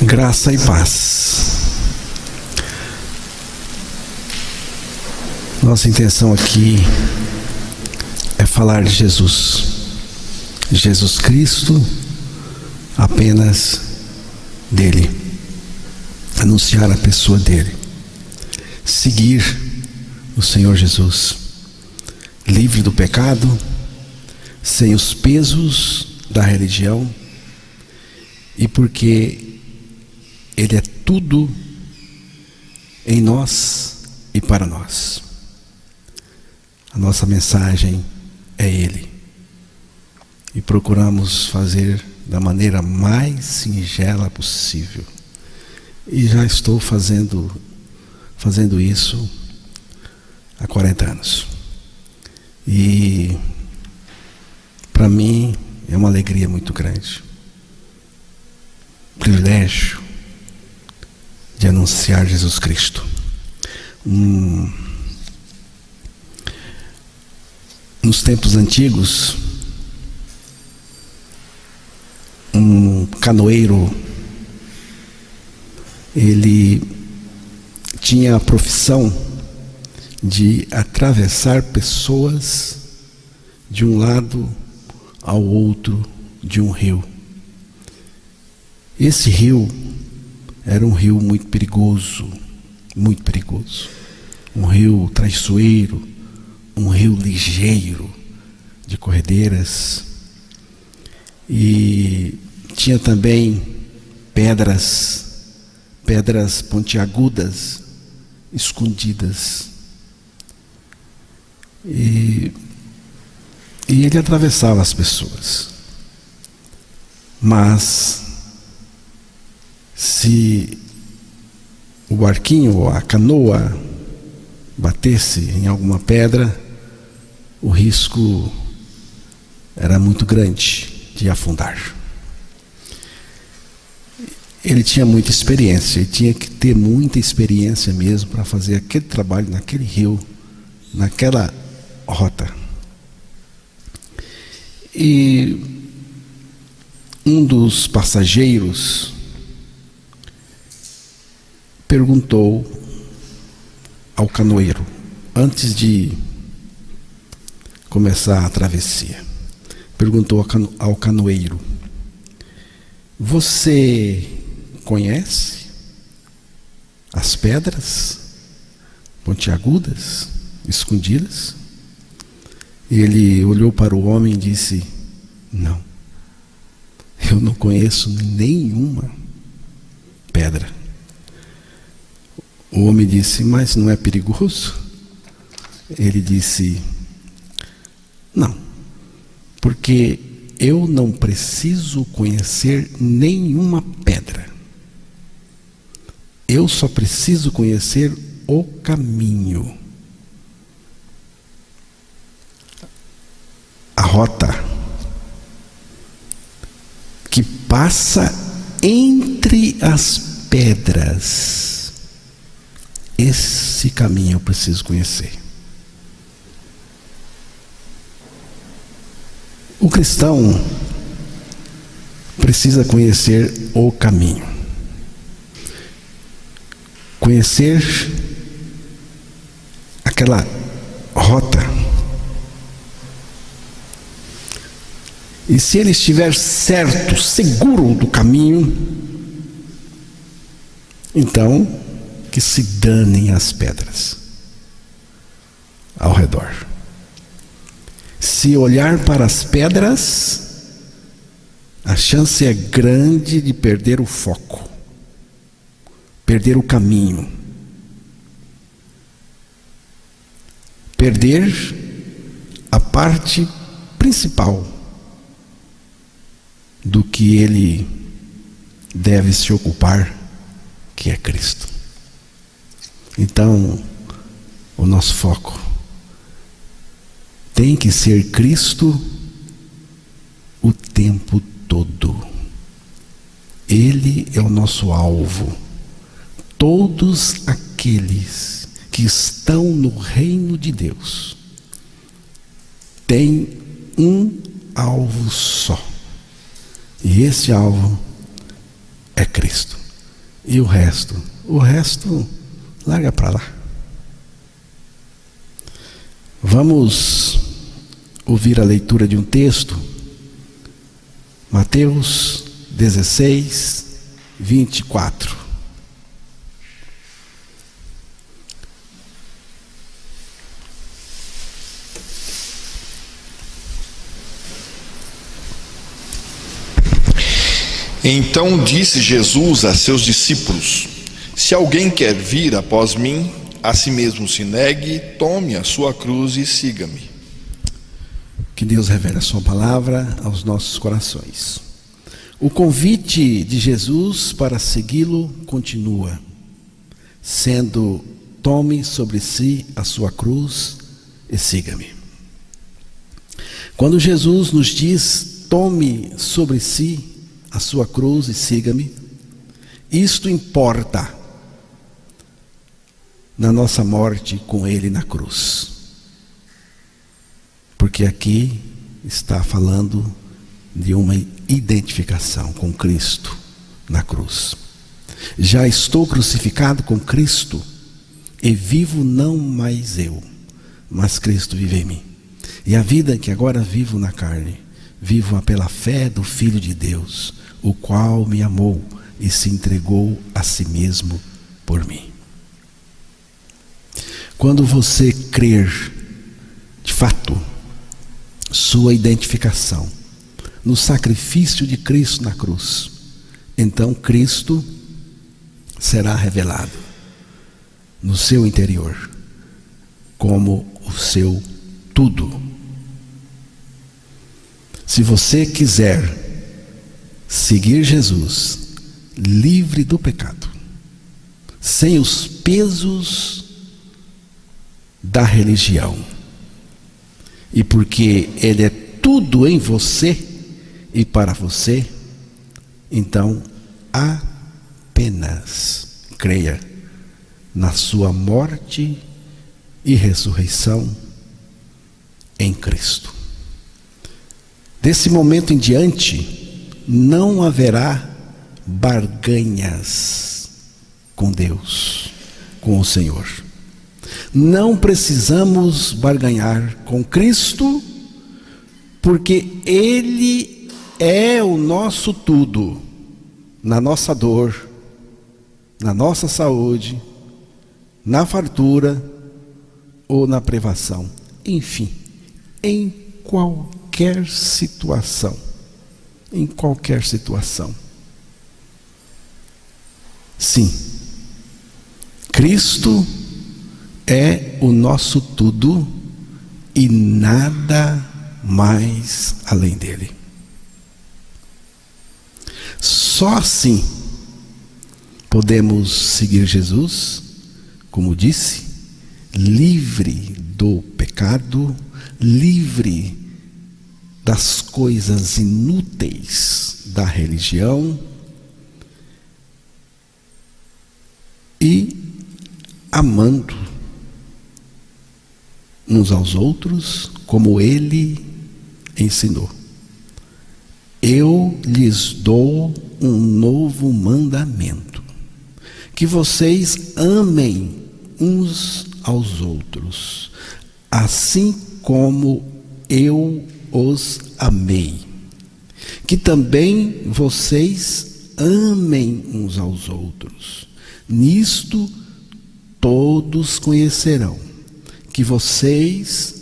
Graça e paz. Nossa intenção aqui é falar de Jesus. Jesus Cristo, apenas dele. Anunciar a pessoa dele. Seguir o Senhor Jesus. Livre do pecado, sem os pesos da religião, e porque Ele é tudo em nós e para nós. A nossa mensagem é Ele. E procuramos fazer da maneira mais singela possível. E já estou fazendo isso há 40 anos. E para mim é uma alegria muito grande. Privilégio de anunciar Jesus Cristo. Nos tempos antigos, um canoeiro, ele tinha a profissão de atravessar pessoas de um lado ao outro de um rio. Esse rio era um rio muito perigoso, um rio traiçoeiro, um rio ligeiro de corredeiras, e tinha também pedras pontiagudas, escondidas, e ele atravessava as pessoas. Mas se o barquinho ou a canoa batesse em alguma pedra, o risco era muito grande de afundar. Ele tinha muita experiência, ele tinha que ter muita experiência mesmo para fazer aquele trabalho naquele rio, naquela rota. E um dos passageiros perguntou ao canoeiro, antes de começar a travessia, perguntou ao canoeiro: você conhece as pedras pontiagudas, escondidas? Ele olhou para o homem e disse: não, eu não conheço nenhuma pedra. O homem disse: mas não é perigoso? Ele disse: não, porque eu não preciso conhecer nenhuma pedra. Eu só preciso conhecer o caminho. A rota que passa entre as pedras. Esse caminho eu preciso conhecer. O cristão precisa conhecer o caminho. Conhecer aquela rota. E se ele estiver certo, seguro do caminho, então que se danem as pedras ao redor. Se olhar para as pedras, a chance é grande de perder o foco, perder o caminho, perder a parte principal do que ele deve se ocupar, que é Cristo. Então, o nosso foco tem que ser Cristo o tempo todo. Ele é o nosso alvo. Todos aqueles que estão no reino de Deus têm um alvo só. E esse alvo é Cristo. E o resto? O resto, larga para lá. Vamos ouvir a leitura de um texto. Mateus 16, 24. Então disse Jesus a seus discípulos: se alguém quer vir após mim, a si mesmo se negue, tome a sua cruz e siga-me. Que Deus revele a sua palavra aos nossos corações. O convite de Jesus para segui-lo continua, sendo: tome sobre si a sua cruz e siga-me. Quando Jesus nos diz: tome sobre si a sua cruz e siga-me, isto importa na nossa morte com Ele na cruz. Porque aqui está falando de uma identificação com Cristo na cruz. Já estou crucificado com Cristo e vivo não mais eu, mas Cristo vive em mim. E a vida que agora vivo na carne, vivo-a pela fé do Filho de Deus, o qual me amou e se entregou a si mesmo por mim. Quando você crer, de fato, sua identificação no sacrifício de Cristo na cruz, então Cristo será revelado no seu interior como o seu tudo. Se você quiser seguir Jesus, livre do pecado, sem os pesos da religião, e porque Ele é tudo em você e para você, então apenas creia na sua morte e ressurreição em Cristo. Desse momento em diante, não haverá barganhas com Deus, com o Senhor. Não precisamos barganhar com Cristo, porque Ele é o nosso tudo, na nossa dor, na nossa saúde, na fartura ou na privação. Enfim, em qualquer situação. Em qualquer situação. Sim, Cristo é o nosso tudo e nada mais além dele. Só assim podemos seguir Jesus, como disse, livre do pecado, livre das coisas inúteis da religião e amando uns aos outros como Ele ensinou. Eu lhes dou um novo mandamento, que vocês amem uns aos outros, assim como eu os amei. Que também vocês amem uns aos outros. Nisto todos conhecerão que vocês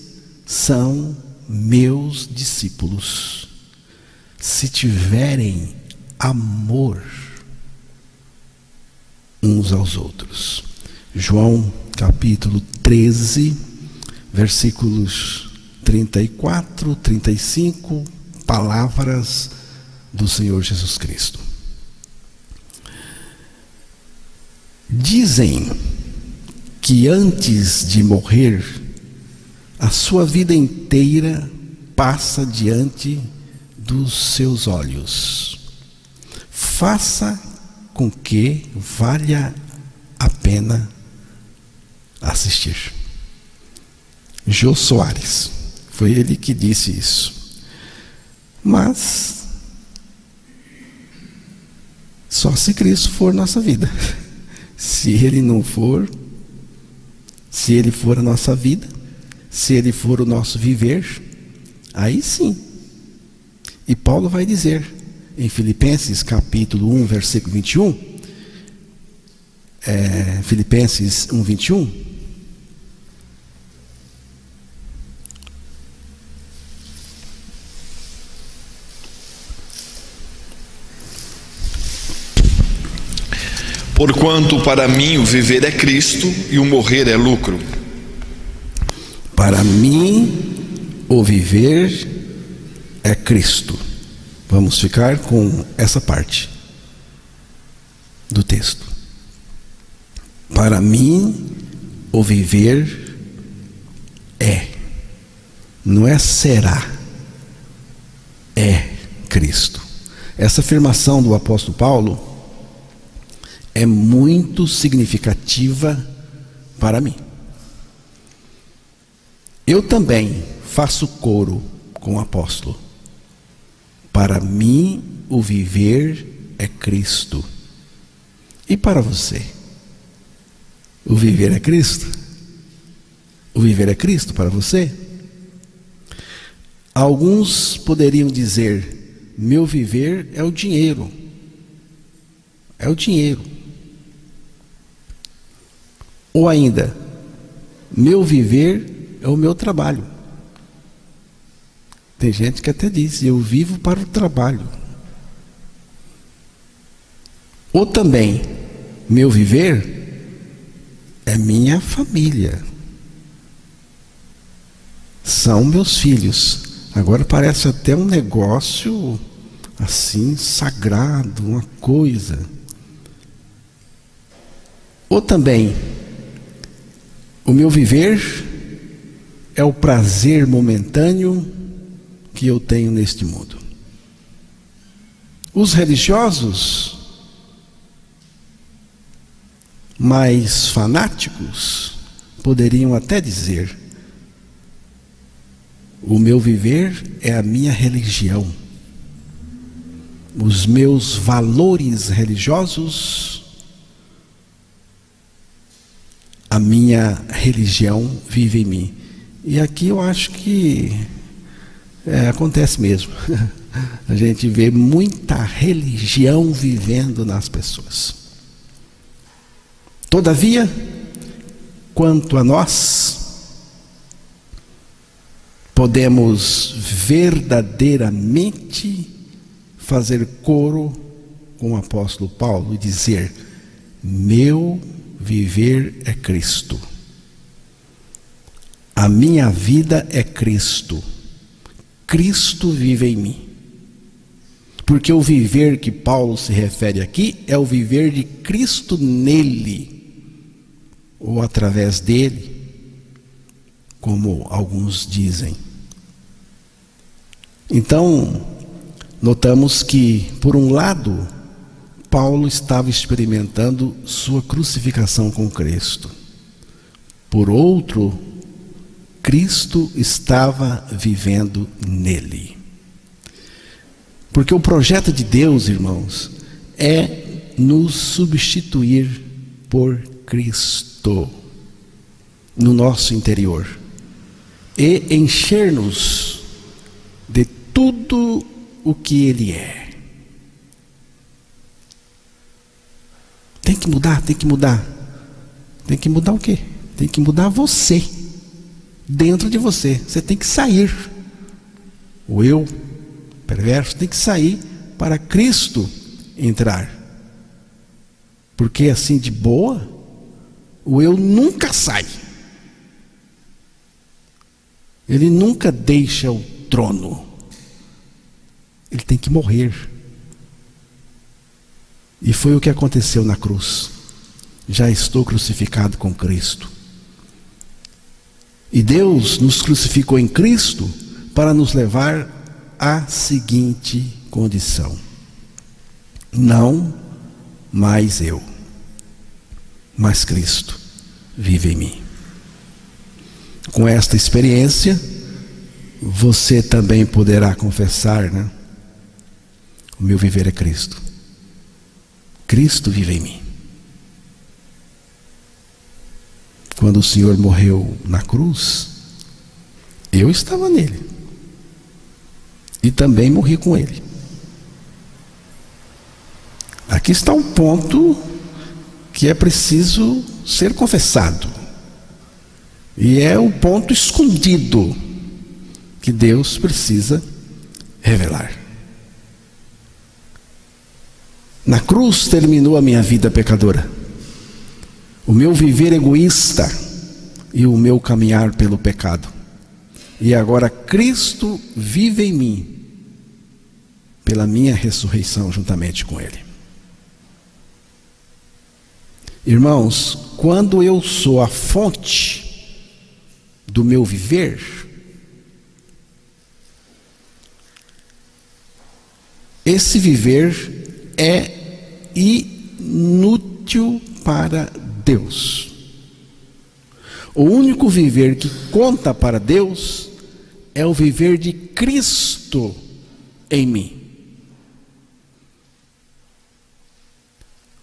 são meus discípulos, se tiverem amor uns aos outros. João capítulo 13, versículos 34, 35, palavras do Senhor Jesus Cristo. Dizem que antes de morrer, a sua vida inteira passa diante dos seus olhos. Faça com que valha a pena assistir. Jô Soares, foi ele que disse isso. Mas Só se Cristo for nossa vida. Se Ele não for, se Ele for a nossa vida, se Ele for o nosso viver, aí sim. E Paulo vai dizer em Filipenses capítulo 1, versículo 21, Filipenses 1, 21, porquanto para mim o viver é Cristo e o morrer é lucro. Para mim o viver é Cristo. Vamos ficar com essa parte do texto. Para mim o viver é, não é será, é Cristo. Essa afirmação do apóstolo Paulo é muito significativa para mim. Eu também faço coro com o apóstolo. Para mim o viver é Cristo. E para você? O viver é Cristo? O viver é Cristo para você? Alguns poderiam dizer: meu viver é o dinheiro. É o dinheiro. Ou ainda, meu viver é o meu trabalho. Tem gente que até diz: eu vivo para o trabalho. Ou também, meu viver é minha família. São meus filhos. Agora parece até um negócio assim, sagrado, uma coisa. Ou também, o meu viver é o prazer momentâneo que eu tenho neste mundo. Os religiosos mais fanáticos poderiam até dizer: o meu viver é a minha religião. Os meus valores religiosos, a minha religião vive em mim. E aqui eu acho que acontece mesmo. A gente vê muita religião vivendo nas pessoas. Todavia, quanto a nós, podemos verdadeiramente fazer coro com o apóstolo Paulo e dizer: meu viver é Cristo. A minha vida é Cristo. Cristo vive em mim. Porque o viver que Paulo se refere aqui é o viver de Cristo nele, ou através dele, como alguns dizem. Então, notamos que, por um lado, Paulo estava experimentando sua crucificação com Cristo. Por outro, Cristo estava vivendo nele. Porque o projeto de Deus, irmãos, é nos substituir por Cristo no nosso interior e encher-nos de tudo o que Ele é. Tem que mudar, tem que mudar. Tem que mudar o quê? Tem que mudar você. Dentro de você. Você tem que sair. O eu perverso tem que sair para Cristo entrar. Porque assim de boa, o eu nunca sai. Ele nunca deixa o trono. Ele tem que morrer. E foi o que aconteceu na cruz. Já estou crucificado com Cristo. E Deus nos crucificou em Cristo para nos levar à seguinte condição: não mais eu, mas Cristo vive em mim. Com esta experiência, você também poderá confessar, né? O meu viver é Cristo. Cristo vive em mim. Quando o Senhor morreu na cruz, eu estava nele. E também morri com ele. Aqui está um ponto que é preciso ser confessado. E é um ponto escondido que Deus precisa revelar. Na cruz terminou a minha vida pecadora, o meu viver egoísta e o meu caminhar pelo pecado. E agora Cristo vive em mim, pela minha ressurreição juntamente com Ele. Irmãos, quando eu sou a fonte do meu viver, esse viver é inútil para Deus. O único viver que conta para Deus é o viver de Cristo em mim.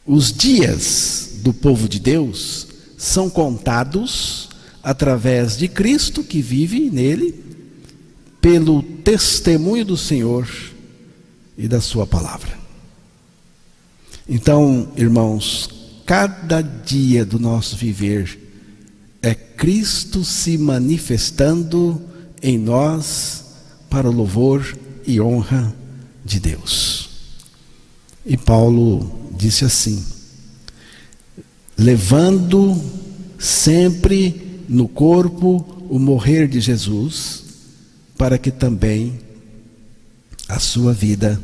Os dias do povo de Deus são contados através de Cristo que vive nele, pelo testemunho do Senhor e da sua palavra. Então, irmãos, cada dia do nosso viver é Cristo se manifestando em nós para o louvor e honra de Deus. E Paulo disse assim: levando sempre no corpo o morrer de Jesus, para que também a sua vida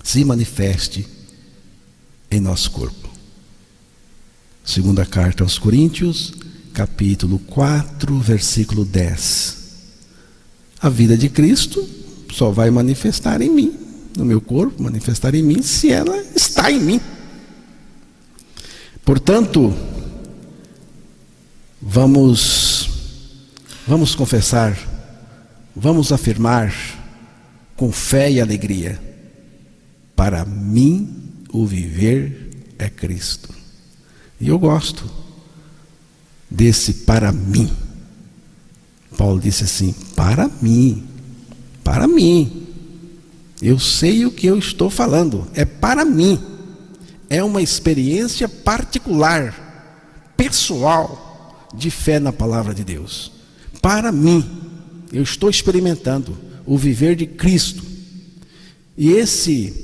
se manifeste em nosso corpo. Segunda carta aos Coríntios, capítulo 4, versículo 10. A vida de Cristo só vai manifestar em mim, no meu corpo, manifestar em mim, se ela está em mim. Portanto, vamos confessar, vamos afirmar com fé e alegria: para mim o viver é Cristo. E eu gosto desse para mim. Paulo disse assim: para mim, para mim. Eu sei o que eu estou falando, é para mim. É uma experiência particular, pessoal, de fé na palavra de Deus. Para mim, eu estou experimentando o viver de Cristo. E esse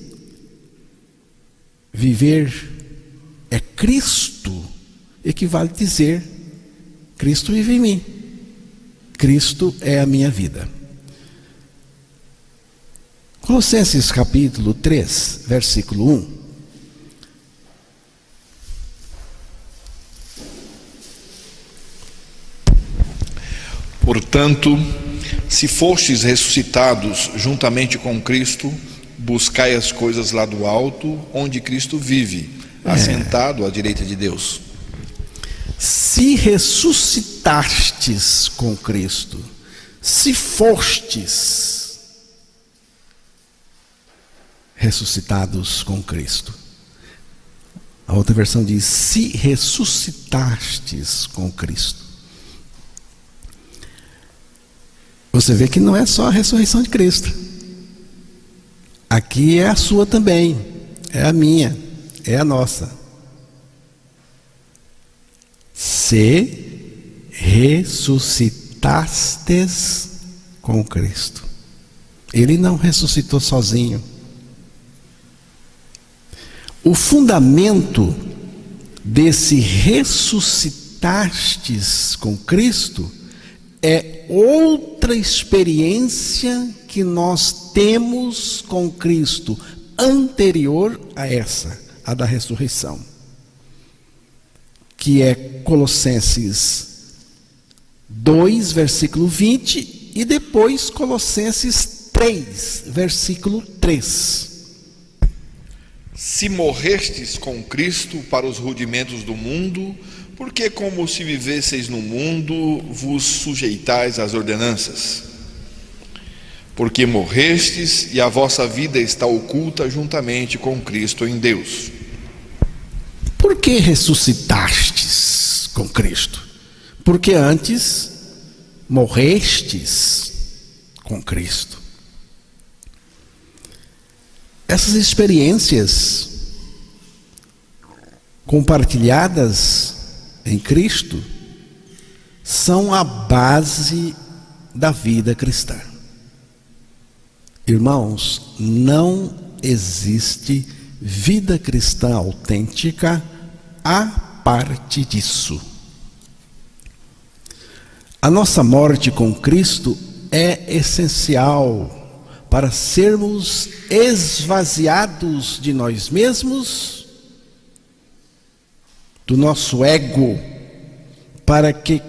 viver é Cristo, equivale a dizer: Cristo vive em mim, Cristo é a minha vida. Colossenses capítulo 3, versículo 1. Portanto, se fostes ressuscitados juntamente com Cristo, buscai as coisas lá do alto, onde Cristo vive, assentado à direita de Deus. Se ressuscitastes com Cristo, se fostes ressuscitados com Cristo. A outra versão diz: se ressuscitastes com Cristo. Você vê que não é só a ressurreição de Cristo. Aqui é a sua também, é a minha, é a nossa. Se ressuscitastes com Cristo. Ele não ressuscitou sozinho. O fundamento desse ressuscitastes com Cristo é outra experiência que nós temos com Cristo, anterior a essa, a da ressurreição, que é Colossenses 2, versículo 20, e depois Colossenses 3, versículo 3. Se morrestes com Cristo para os rudimentos do mundo, porque como se vivesseis no mundo, vos sujeitais às ordenanças. Porque morrestes e a vossa vida está oculta juntamente com Cristo em Deus. Por que ressuscitastes com Cristo? Porque antes morrestes com Cristo. Essas experiências compartilhadas em Cristo são a base da vida cristã. Irmãos, não existe vida cristã autêntica a parte disso. A nossa morte com Cristo é essencial para sermos esvaziados de nós mesmos, do nosso ego, para que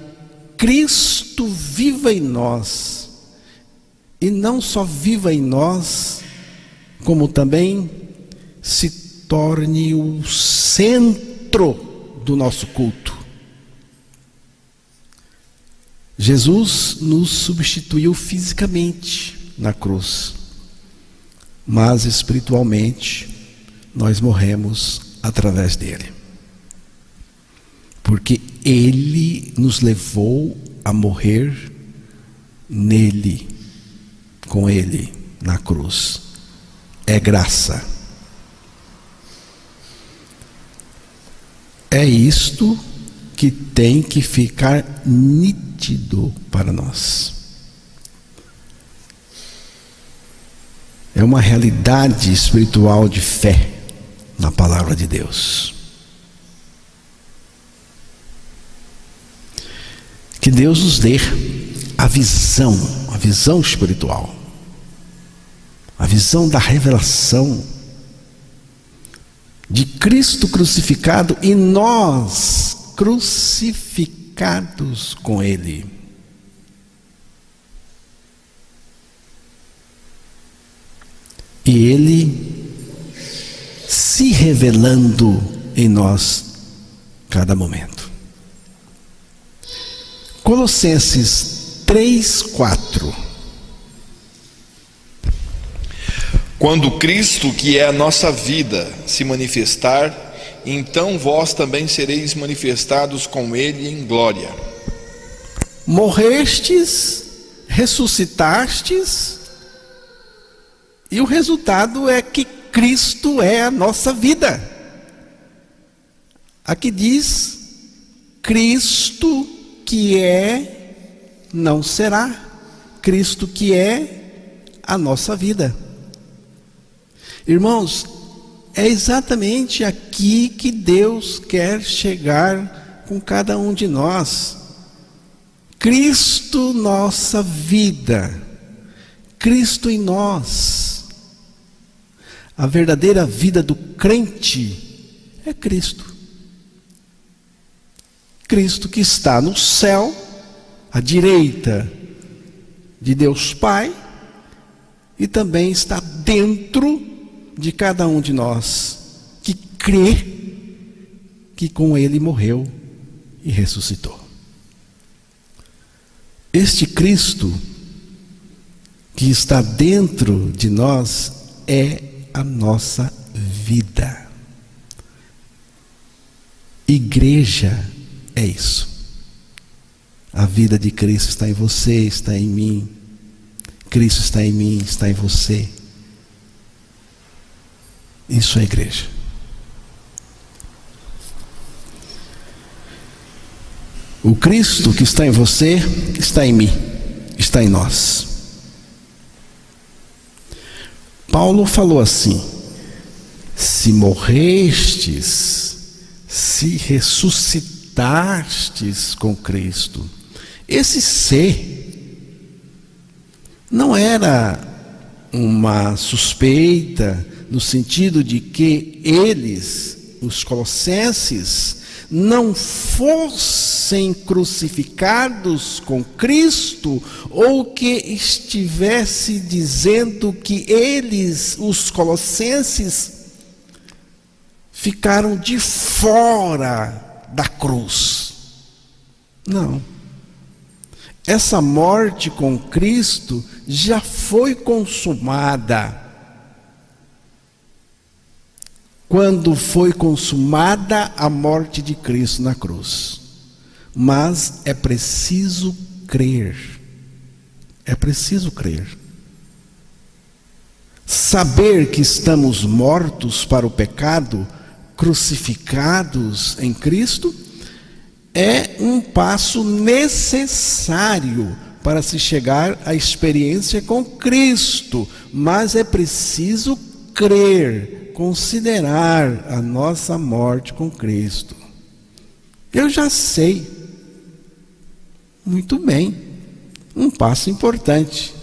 Cristo viva em nós, e não só viva em nós, como também se torne o centro do nosso culto. Jesus nos substituiu fisicamente na cruz, mas espiritualmente nós morremos através dele, porque ele nos levou a morrer nele, com ele na cruz. É graça. É isto que tem que ficar nítido para nós. É uma realidade espiritual de fé na palavra de Deus. Que Deus nos dê a visão espiritual, a visão da revelação de Cristo crucificado e nós crucificados com Ele. E Ele se revelando em nós cada momento. Colossenses 3:4. Quando Cristo, que é a nossa vida, se manifestar, então vós também sereis manifestados com Ele em glória. Morrestes, ressuscitastes, e o resultado é que Cristo é a nossa vida. Aqui diz: Cristo que é, não será. Cristo que é a nossa vida. Irmãos, é exatamente aqui que Deus quer chegar com cada um de nós. Cristo, nossa vida. Cristo em nós. A verdadeira vida do crente é Cristo. Cristo que está no céu, à direita de Deus Pai, e também está dentro de cada um de nós que crê que com Ele morreu e ressuscitou. Este Cristo que está dentro de nós é a nossa vida. Igreja é isso. A vida de Cristo está em você, está em mim. Cristo está em mim, está em você. Isso é igreja. O Cristo que está em você, está em mim, está em nós. Paulo falou assim: se morrestes, se ressuscitastes com Cristo. Esse ser não era uma suspeita, no sentido de que eles, os colossenses, não fossem crucificados com Cristo, ou que estivesse dizendo que eles, os colossenses, ficaram de fora da cruz. Não. Essa morte com Cristo já foi consumada quando foi consumada a morte de Cristo na cruz. Mas é preciso crer. É preciso crer. Saber que estamos mortos para o pecado, crucificados em Cristo, é um passo necessário para se chegar à experiência com Cristo. Mas é preciso crer, considerar a nossa morte com Cristo. Eu já sei, muito bem, um passo importante,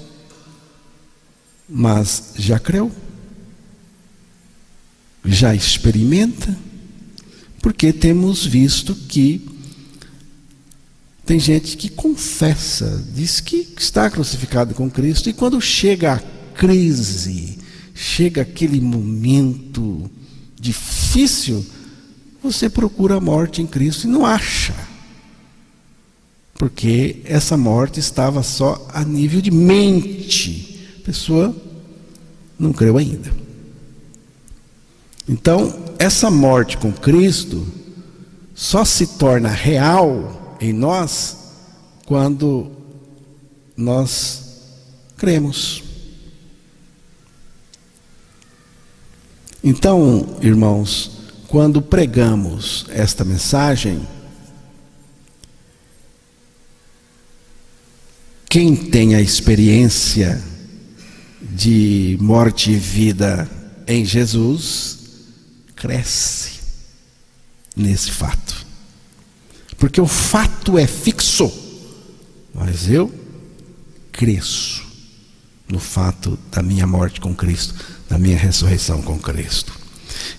mas já creu? Já experimenta? Porque temos visto que tem gente que confessa, diz que está crucificado com Cristo, e quando chega a crise, chega aquele momento difícil, você procura a morte em Cristo e não acha. Porque essa morte estava só a nível de mente. A pessoa não creu ainda. Então, essa morte com Cristo só se torna real em nós quando nós cremos. Então, irmãos, quando pregamos esta mensagem, quem tem a experiência de morte e vida em Jesus, cresce nesse fato. Porque o fato é fixo, mas eu cresço no fato da minha morte com Cristo, da minha ressurreição com Cristo.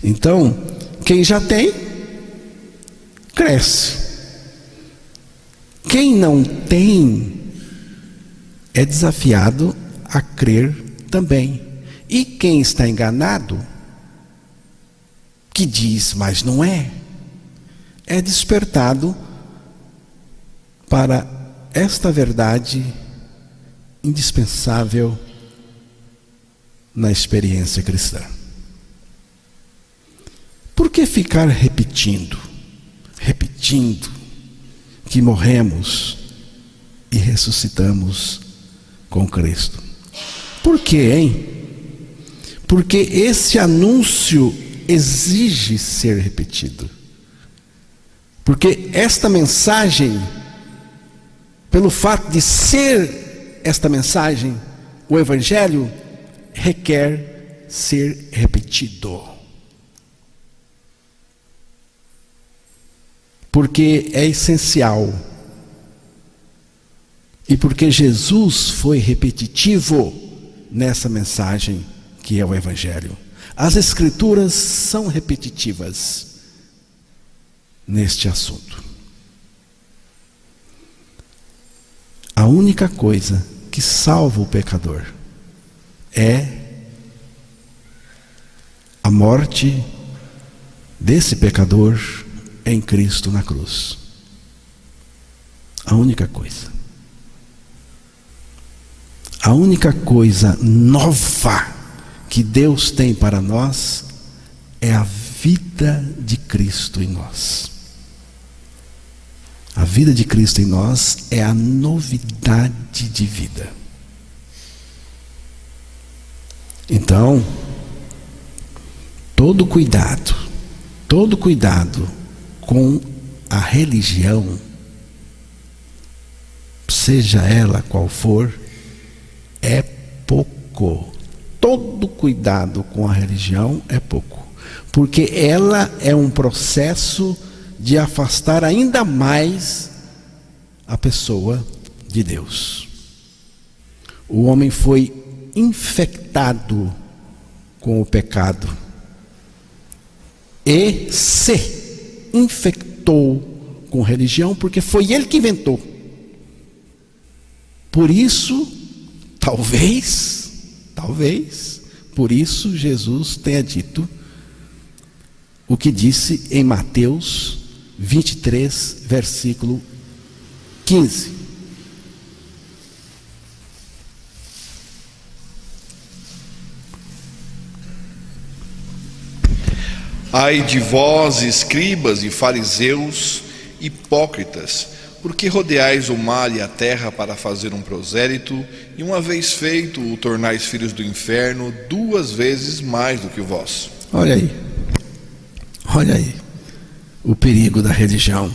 Então, quem já tem, cresce. Quem não tem, é desafiado a crer também. E quem está enganado, que diz, mas não é despertado para esta verdade indispensável na experiência cristã. Por que ficar repetindo que morremos e ressuscitamos com Cristo? Por quê, hein? Porque esse anúncio exige ser repetido. Porque esta mensagem, pelo fato de ser esta mensagem, o Evangelho requer ser repetido. Porque é essencial. E porque Jesus foi repetitivo nessa mensagem que é o Evangelho. As Escrituras são repetitivas neste assunto. A única coisa que salva o pecador é a morte desse pecador em Cristo na cruz. A única coisa. A única coisa nova que Deus tem para nós é a vida de Cristo em nós. A vida de Cristo em nós é a novidade de vida. Então, todo cuidado com a religião, seja ela qual for, é pouco. Todo cuidado com a religião é pouco, porque ela é um processo de afastar ainda mais a pessoa de Deus. O homem foi infectado com o pecado e se infectou com religião, porque foi ele que inventou. Por isso, talvez, por isso Jesus tenha dito o que disse em Mateus 23, versículo 15. Ai de vós, escribas e fariseus, hipócritas, porque rodeais o mar e a terra para fazer um prosélito, e uma vez feito o tornais filhos do inferno 2 vezes mais do que vós. Olha aí o perigo da religião.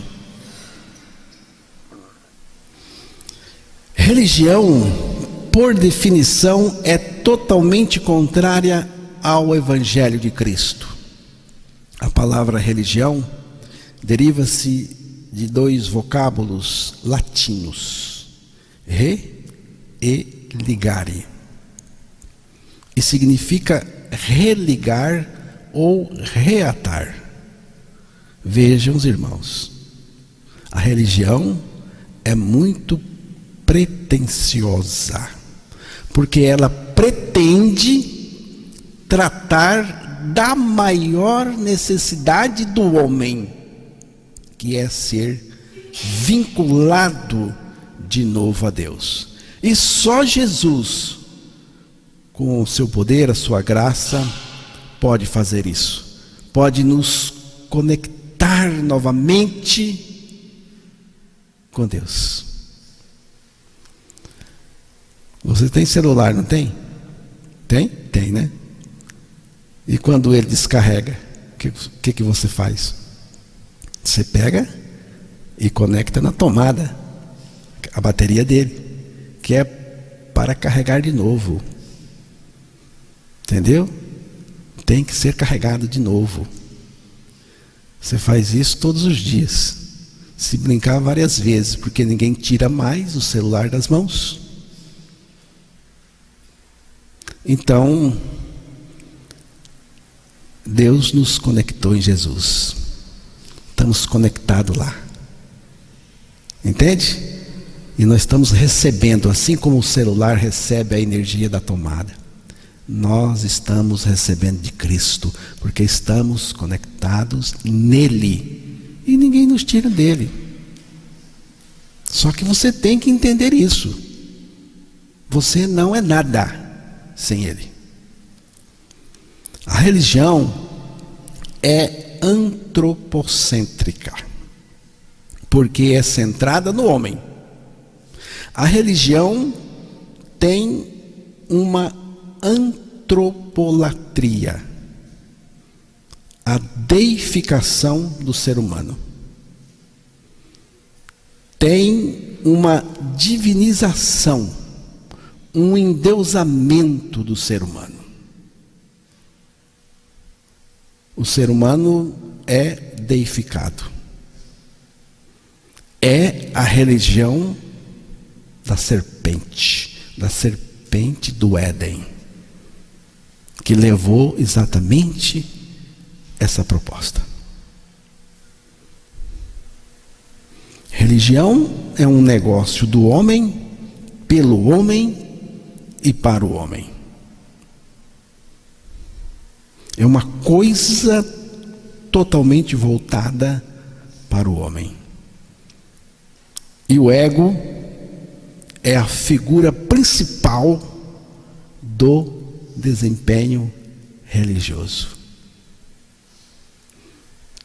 Religião, por definição, é totalmente contrária ao Evangelho de Cristo. A palavra religião deriva-se de 2 vocábulos latinos, re e ligare, e significa religar ou reatar. Vejam, os irmãos, a religião é muito pretensiosa, porque ela pretende tratar da maior necessidade do homem, que é ser vinculado de novo a Deus. E só Jesus, com o seu poder, a sua graça, pode fazer isso. Pode nos conectar novamente com Deus. Você tem celular, não tem? Tem? Tem, né? E quando ele descarrega, o que você faz? Você pega e conecta na tomada a bateria dele, que é para carregar de novo. Entendeu? Tem que ser carregado de novo. Você faz isso todos os dias. Se brincar, várias vezes, porque ninguém tira mais o celular das mãos. Então, Deus nos conectou em Jesus. Estamos conectados lá. Entende? E nós estamos recebendo, assim como o celular recebe a energia da tomada, nós estamos recebendo de Cristo, porque estamos conectados nele, e ninguém nos tira dele. Só que você tem que entender isso. Você não é nada sem ele. A religião é antropocêntrica, porque é centrada no homem. A religião tem uma antropolatria, a deificação do ser humano. Tem uma divinização, um endeusamento do ser humano. O ser humano é deificado. É a religião da serpente do Éden, que levou exatamente essa proposta. Religião é um negócio do homem, pelo homem e para o homem. É uma coisa totalmente voltada para o homem. E o ego é a figura principal do desempenho religioso.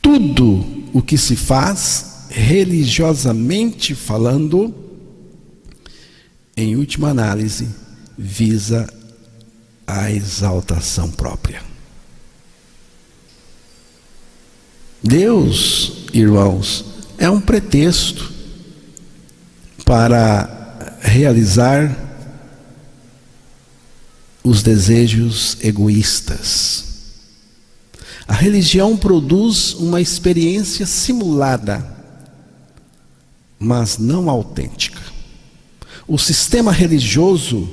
Tudo o que se faz, religiosamente falando, em última análise, visa a exaltação própria. Deus, irmãos, é um pretexto para realizar os desejos egoístas. A religião produz uma experiência simulada, mas não autêntica. O sistema religioso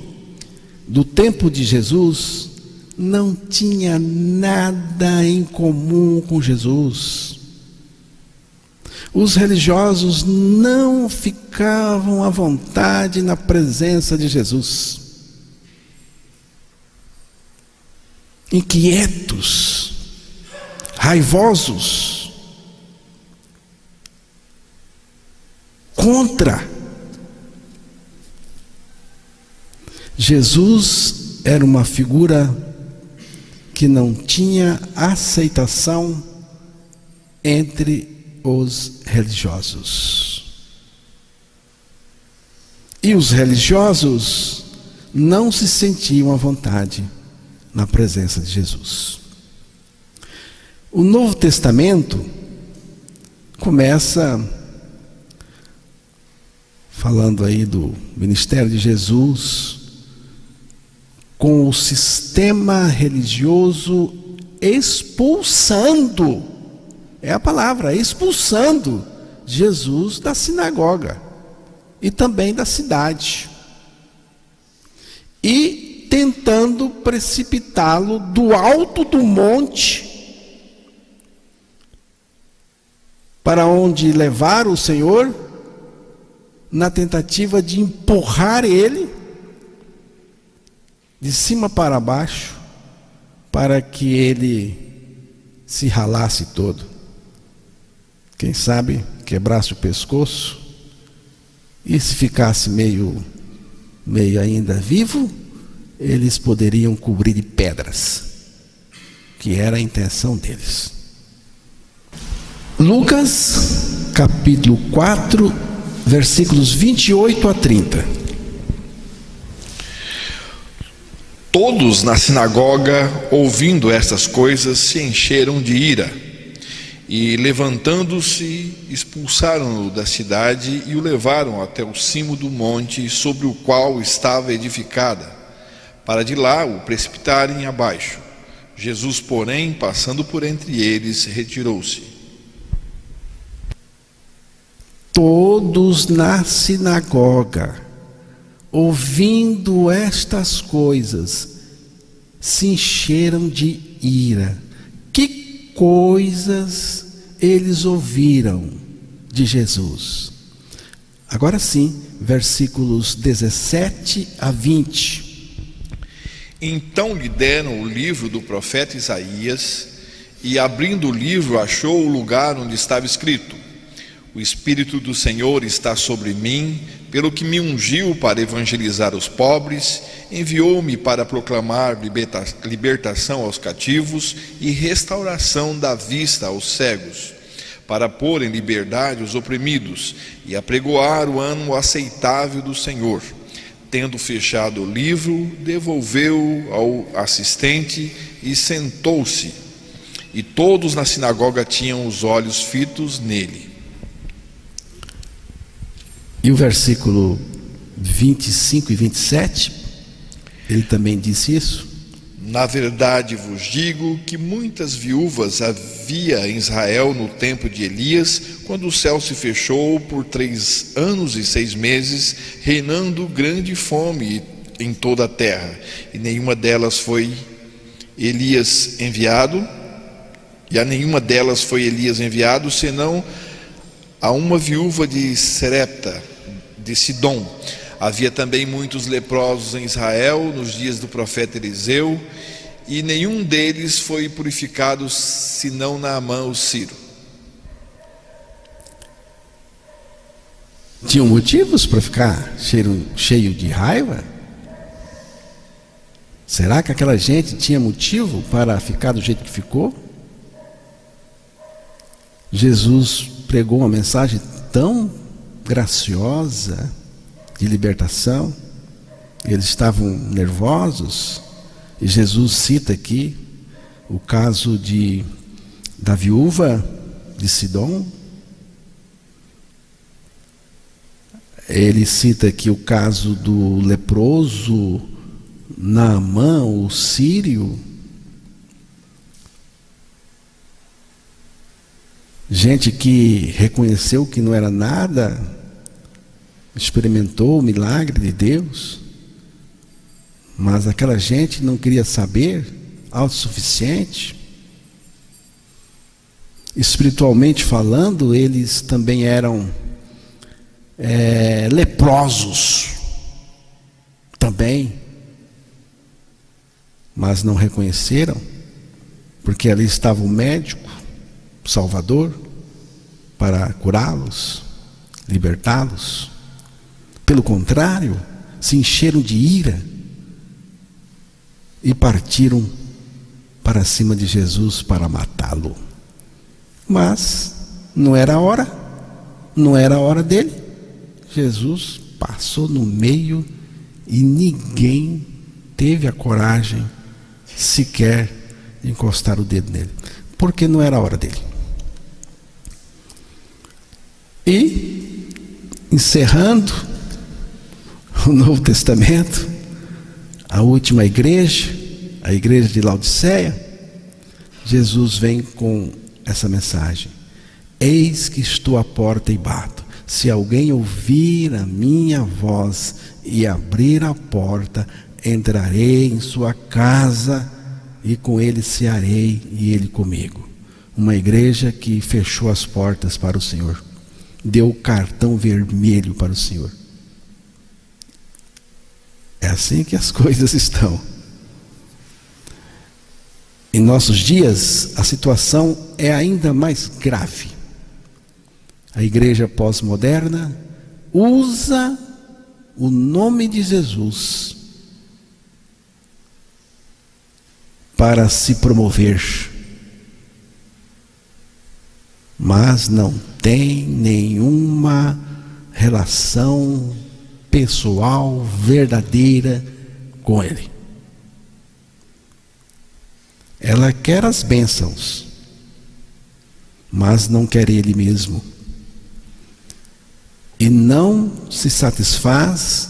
do tempo de Jesus não tinha nada em comum com Jesus. Os religiosos não ficavam à vontade na presença de Jesus. Inquietos, raivosos, contra. Jesus era uma figura que não tinha aceitação entre os religiosos. E os religiosos não se sentiam à vontade na presença de Jesus. O Novo Testamento começa falando aí do ministério de Jesus, com o sistema religioso expulsando, é a palavra, expulsando Jesus da sinagoga e também da cidade, e tentando precipitá-lo do alto do monte, para onde levar o Senhor, na tentativa de empurrar ele de cima para baixo, para que ele se ralasse todo. Quem sabe quebrasse o pescoço, e se ficasse meio ainda vivo, eles poderiam cobrir de pedras, que era a intenção deles. Lucas, capítulo 4, versículos 28 a 30. Todos na sinagoga, ouvindo estas coisas, se encheram de ira e, levantando-se, expulsaram-no da cidade e o levaram até o cimo do monte sobre o qual estava edificada, para de lá o precipitarem abaixo. Jesus, porém, passando por entre eles, retirou-se. Todos na sinagoga, ouvindo estas coisas, se encheram de ira. Que coisas eles ouviram de Jesus? Agora sim, versículos 17 a 20. Então lhe deram o livro do profeta Isaías, e abrindo o livro achou o lugar onde estava escrito: O Espírito do Senhor está sobre mim, pelo que me ungiu para evangelizar os pobres, enviou-me para proclamar libertação aos cativos e restauração da vista aos cegos, para pôr em liberdade os oprimidos e apregoar o ano aceitável do Senhor. Tendo fechado o livro, devolveu-o ao assistente e sentou-se. E todos na sinagoga tinham os olhos fitos nele. E o versículo 25 e 27, ele também disse isso. Na verdade vos digo que muitas viúvas havia em Israel no tempo de Elias, quando o céu se fechou por 3 anos e 6 meses, reinando grande fome em toda a terra, e nenhuma delas foi Elias enviado, senão a uma viúva de Serepta, de Sidom. Havia também muitos leprosos em Israel nos dias do profeta Eliseu, e nenhum deles foi purificado senão Naamã o Sírio. Tinham motivos para ficar cheio de raiva? Será que aquela gente tinha motivo para ficar do jeito que ficou? Jesus pregou uma mensagem tão graciosa de libertação, eles estavam nervosos, e Jesus cita aqui o caso da viúva de Sidom. Ele cita aqui o caso do leproso Naamã, o sírio. Gente que reconheceu que não era nada, experimentou o milagre de Deus, mas aquela gente não queria saber, autossuficiente. Espiritualmente falando, eles também eram leprosos, também, mas não reconheceram, porque ali estava o médico, o Salvador, para curá-los, libertá-los. Pelo contrário, se encheram de ira e partiram para cima de Jesus para matá-lo. Mas não era a hora, não era a hora dele. Jesus passou no meio e ninguém teve a coragem sequer de encostar o dedo nele, porque não era a hora dele. E, encerrando o Novo Testamento, a última igreja, a igreja de Laodiceia, Jesus vem com essa mensagem: eis que estou à porta e bato. Se alguém ouvir a minha voz e abrir a porta, entrarei em sua casa e com ele cearei e ele comigo. Uma igreja que fechou as portas para o Senhor, deu o cartão vermelho para o Senhor. É assim que as coisas estão. Em nossos dias, a situação é ainda mais grave. A igreja pós-moderna usa o nome de Jesus para se promover, mas não tem nenhuma relação pessoal, verdadeira com Ele. Ela quer as bênçãos, mas não quer Ele mesmo. E não se satisfaz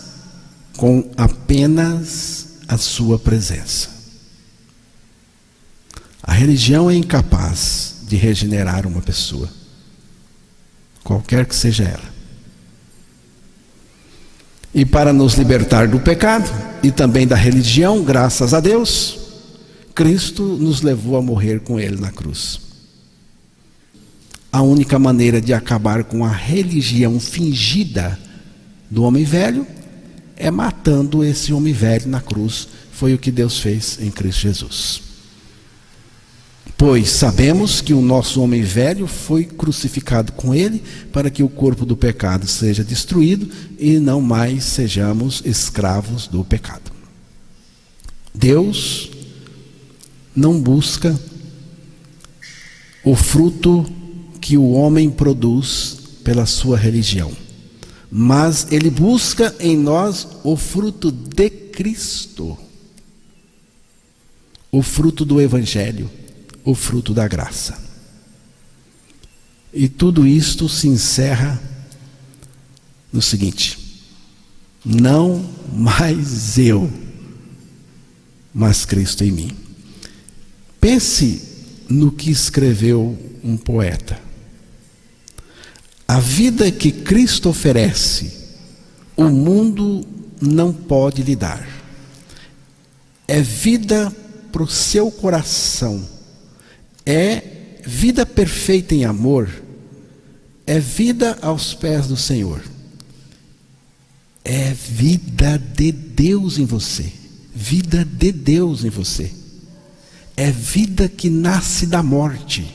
com apenas a sua presença. A religião é incapaz de regenerar uma pessoa, qualquer que seja ela. E para nos libertar do pecado e também da religião, graças a Deus, Cristo nos levou a morrer com Ele na cruz. A única maneira de acabar com a religião fingida do homem velho é matando esse homem velho na cruz. Foi o que Deus fez em Cristo Jesus. Pois sabemos que o nosso homem velho foi crucificado com Ele para que o corpo do pecado seja destruído e não mais sejamos escravos do pecado. Deus não busca o fruto que o homem produz pela sua religião, mas Ele busca em nós o fruto de Cristo, o fruto do Evangelho, o fruto da graça. E tudo isto se encerra no seguinte: não mais eu, mas Cristo em mim. Pense no que escreveu um poeta: a vida que Cristo oferece, o mundo não pode lhe dar. É vida para o seu coração, é vida perfeita em amor, é vida aos pés do Senhor, é vida de Deus em você, vida de Deus em você, é vida que nasce da morte,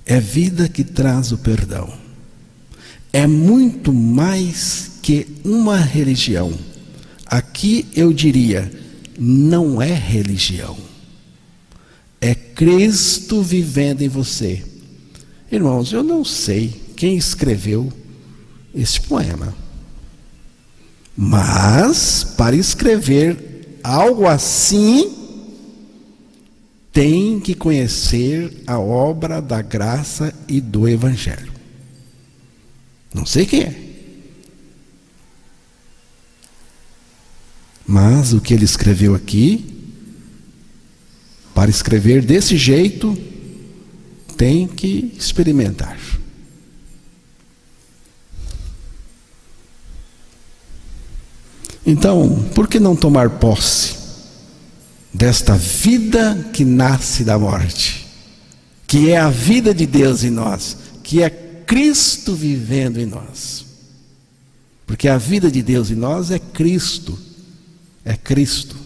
é vida que traz o perdão. É muito mais que uma religião. Aqui eu diria, não é religião, é Cristo vivendo em você. Irmãos, eu não sei quem escreveu este poema, mas para escrever algo assim, tem que conhecer a obra da graça e do Evangelho. Não sei quem é, mas o que ele escreveu aqui, para escrever desse jeito, tem que experimentar. Então, por que não tomar posse desta vida que nasce da morte, que é a vida de Deus em nós, que é Cristo vivendo em nós? Porque a vida de Deus em nós é Cristo, é Cristo.